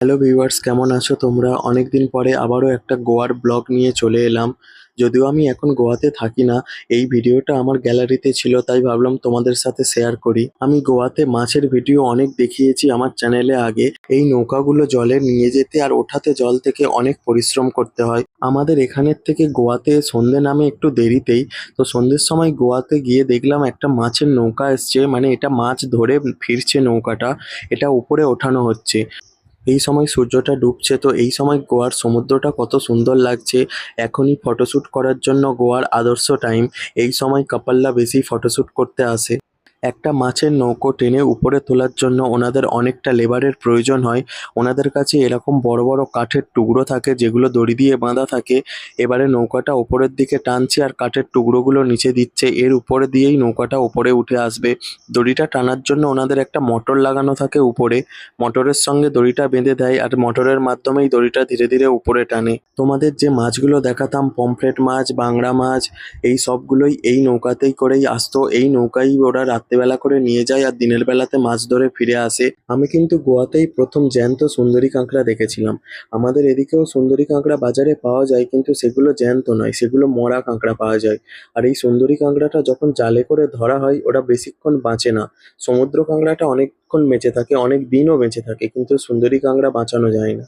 Hello viewers, কেমন আছো তোমরা? অনেকদিন পরে আবারও একটা গোয়ার ব্লগ নিয়ে চলে এলাম। যদিও আমি এখন গোয়াতে থাকি না, এই ভিডিওটা আমার গ্যালারিতে ছিল তাই ভাবলাম তোমাদের সাথে শেয়ার করি। আমি গোয়াতে মাছের ভিডিও অনেক দেখিয়েছি আমার চ্যানেলে আগে। এই নৌকাগুলো জলে নিয়ে যেতে আর ওঠাতে জল থেকে অনেক পরিশ্রম করতে হয়। আমাদের এখানের থেকে গোয়াতে সন্ধে নামে একটু দেরিতেই, তো সন্ধ্যের সময় গোয়াতে গিয়ে দেখলাম একটা মাছের নৌকা এসছে, মানে এটা মাছ ধরে ফিরছে নৌকাটা, এটা উপরে ওঠানো হচ্ছে। এই সময় সূর্যটা ডুবছে, তো এই সময় গোয়ার সমুদ্রটা কত সুন্দর লাগছে। এখনই ফটোশ্যুট করার জন্য গোয়ার আদর্শ টাইম। এই সময় কাপলরা বেশি ফটোশ্যুট করতে আসে। একটা মাছের নৌকো টেনে উপরে তোলার জন্য ওনাদের অনেকটা লেবারের প্রয়োজন হয়। ওনাদের কাছে এরকম বড় বড় কাঠের টুকরো থাকে যেগুলো দড়ি দিয়ে বাঁধা থাকে। এবারে নৌকাটা ওপরের দিকে টানছে আর কাঠের টুকরোগুলো নিচে দিচ্ছে, এর উপরে দিয়েই নৌকাটা ওপরে উঠে আসবে। দড়িটা টানার জন্য ওনাদের একটা মোটর লাগানো থাকে উপরে, মোটরের সঙ্গে দড়িটা বেঁধে দেয় আর মোটরের মাধ্যমেই দড়িটা ধীরে ধীরে উপরে টানে। তোমাদের যে মাছগুলো দেখাতাম, পমফ্রেট মাছ, বাংড়া মাছ, এই সবগুলোই এই নৌকাতেই করেই আসতো। এই নৌকাই ওরা রাত্রেবেলা করে নিয়ে যায় আর দিনের বেলাতে মাছ ধরে ফিরে আসে। আমি কিন্তু গোয়াতেই প্রথম জ্যান্ত সুন্দরী কাঁকড়া দেখেছিলাম। আমাদের এদিকেও সুন্দরী কাঁকড়া বাজারে পাওয়া যায়, কিন্তু সেগুলো জ্যান্ত নয়, সেগুলো মরা কাঁকড়া পাওয়া যায়। আর এই সুন্দরী কাঁকড়াটা যখন জালে করে ধরা হয় ওটা বেশিক্ষণ বাঁচে না। সমুদ্র কাঁকড়াটা অনেকক্ষণ বেঁচে থাকে, অনেক দিনও বেঁচে থাকে, কিন্তু সুন্দরী কাঁকড়া বাঁচানো যায় না।